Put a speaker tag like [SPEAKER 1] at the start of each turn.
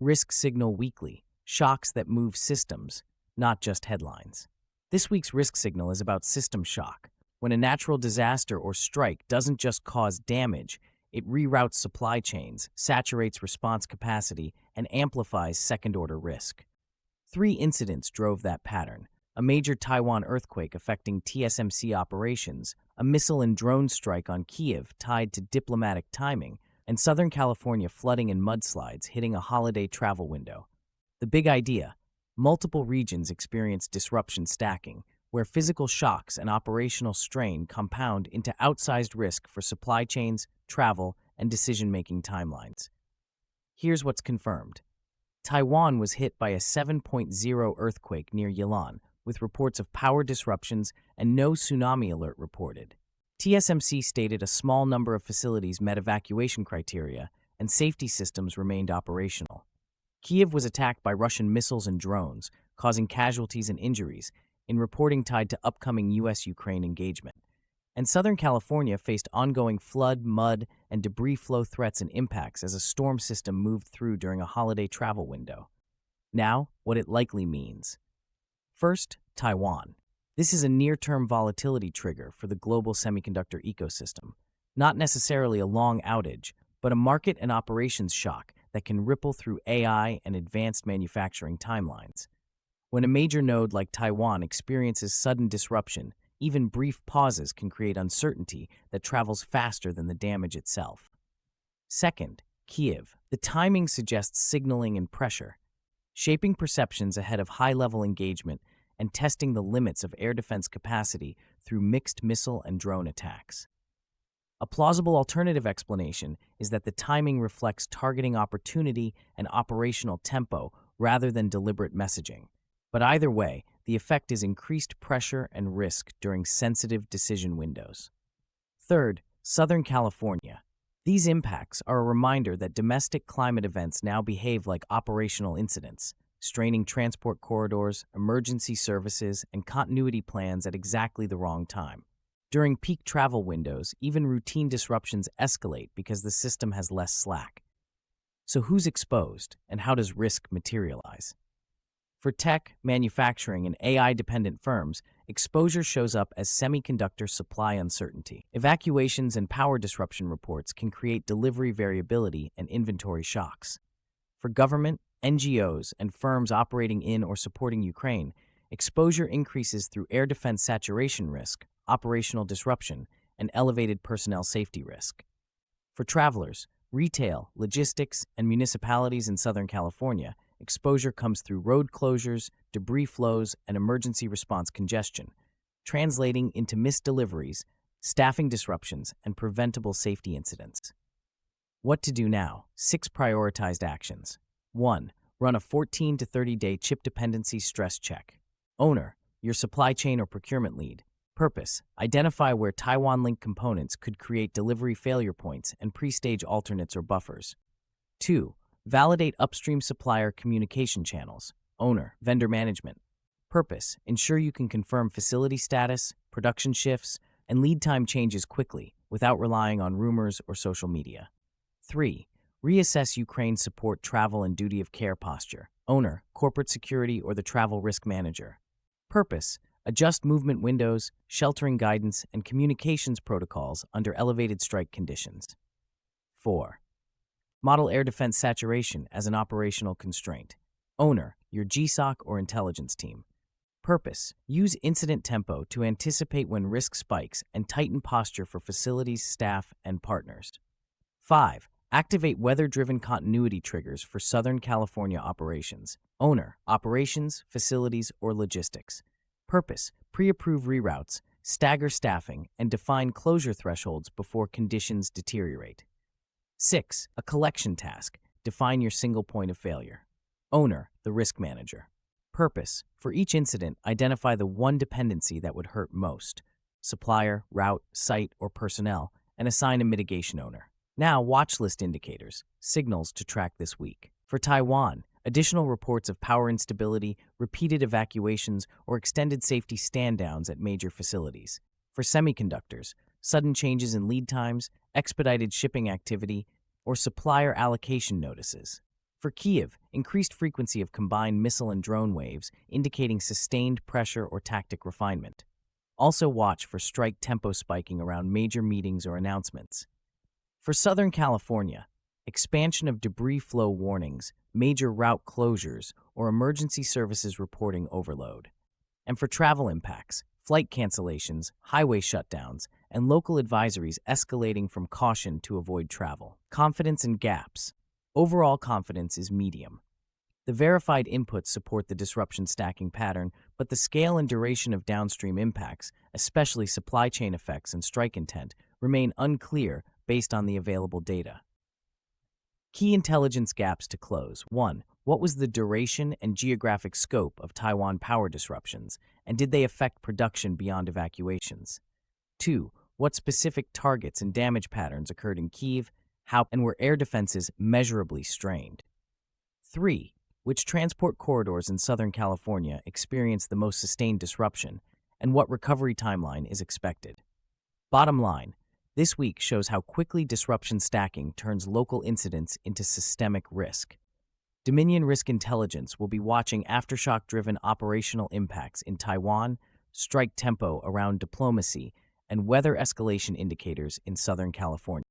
[SPEAKER 1] Risk Signal Weekly, shocks that move systems, not just headlines. This week's Risk Signal is about system shock. When a natural disaster or strike doesn't just cause damage, it reroutes supply chains, saturates response capacity, and amplifies second-order risk. 3 incidents drove that pattern: a major Taiwan earthquake affecting TSMC operations, a missile and drone strike on Kyiv tied to diplomatic timing, and Southern California flooding and mudslides hitting a holiday travel window. The big idea: multiple regions experience disruption stacking, where physical shocks and operational strain compound into outsized risk for supply chains, travel, and decision-making timelines. Here's what's confirmed. Taiwan was hit by a 7.0 earthquake near Yilan, with reports of power disruptions and no tsunami alert reported. TSMC stated a small number of facilities met evacuation criteria, and safety systems remained operational. Kyiv was attacked by Russian missiles and drones, causing casualties and injuries, in reporting tied to upcoming U.S.-Ukraine engagement. And Southern California faced ongoing flood, mud, and debris flow threats and impacts as a storm system moved through during a holiday travel window. Now, what it likely means. First, Taiwan. This is a near-term volatility trigger for the global semiconductor ecosystem. Not necessarily a long outage, but a market and operations shock that can ripple through AI and advanced manufacturing timelines. When a major node like Taiwan experiences sudden disruption, even brief pauses can create uncertainty that travels faster than the damage itself. Second, Kyiv. The timing suggests signaling and pressure, shaping perceptions ahead of high-level engagement and testing the limits of air defense capacity through mixed missile and drone attacks. A plausible alternative explanation is that the timing reflects targeting opportunity and operational tempo rather than deliberate messaging. But either way, the effect is increased pressure and risk during sensitive decision windows. Third, Southern California. These impacts are a reminder that domestic climate events now behave like operational incidents, straining transport corridors, emergency services, and continuity plans at exactly the wrong time. During peak travel windows, even routine disruptions escalate because the system has less slack. So who's exposed, and how does risk materialize? For tech, manufacturing, and AI-dependent firms, exposure shows up as semiconductor supply uncertainty. Evacuations and power disruption reports can create delivery variability and inventory shocks. For government, NGOs, and firms operating in or supporting Ukraine, exposure increases through air defense saturation risk, operational disruption, and elevated personnel safety risk. For travelers, retail, logistics, and municipalities in Southern California, exposure comes through road closures, debris flows, and emergency response congestion, translating into missed deliveries, staffing disruptions, and preventable safety incidents. What to do now? 6 prioritized actions. 1. Run a 14 to 30-day chip dependency stress check. Owner, your supply chain or procurement lead. Purpose, identify where Taiwan-linked components could create delivery failure points and pre-stage alternates or buffers. 2. Validate upstream supplier communication channels. Owner, vendor management. Purpose, ensure you can confirm facility status, production shifts, and lead time changes quickly without relying on rumors or social media. 3. Reassess Ukraine support travel and duty of care posture. Owner, corporate security, or the travel risk manager. Purpose, adjust movement windows, sheltering guidance, and communications protocols under elevated strike conditions. 4. Model air defense saturation as an operational constraint. Owner, your GSOC or intelligence team. Purpose, use incident tempo to anticipate when risk spikes and tighten posture for facilities, staff, and partners. 5. Activate weather-driven continuity triggers for Southern California operations. Owner, operations, facilities, or logistics. Purpose, pre-approve reroutes, stagger staffing, and define closure thresholds before conditions deteriorate. 6. A collection task. Define your single point of failure. Owner, the risk manager. Purpose, for each incident, identify the one dependency that would hurt most. Supplier, route, site, or personnel, and assign a mitigation owner. Now, watch list indicators, signals to track this week. For Taiwan, additional reports of power instability, repeated evacuations, or extended safety stand-downs at major facilities. For semiconductors, sudden changes in lead times, expedited shipping activity, or supplier allocation notices. For Kyiv, increased frequency of combined missile and drone waves, indicating sustained pressure or tactic refinement. Also watch for strike tempo spiking around major meetings or announcements. For Southern California, expansion of debris flow warnings, major route closures, or emergency services reporting overload. And for travel impacts, flight cancellations, highway shutdowns, and local advisories escalating from caution to avoid travel. Confidence and gaps. Overall confidence is medium. The verified inputs support the disruption stacking pattern, but the scale and duration of downstream impacts, especially supply chain effects and strike intent, remain unclear based on the available data. Key intelligence gaps to close. 1. What was the duration and geographic scope of Taiwan power disruptions, and did they affect production beyond evacuations? 2. What specific targets and damage patterns occurred in Kyiv, how and were air defenses measurably strained? 3. Which transport corridors in Southern California experienced the most sustained disruption, and what recovery timeline is expected? Bottom line, this week shows how quickly disruption stacking turns local incidents into systemic risk. Dominion Risk Intelligence will be watching aftershock-driven operational impacts in Taiwan, strike tempo around diplomacy, and weather escalation indicators in Southern California.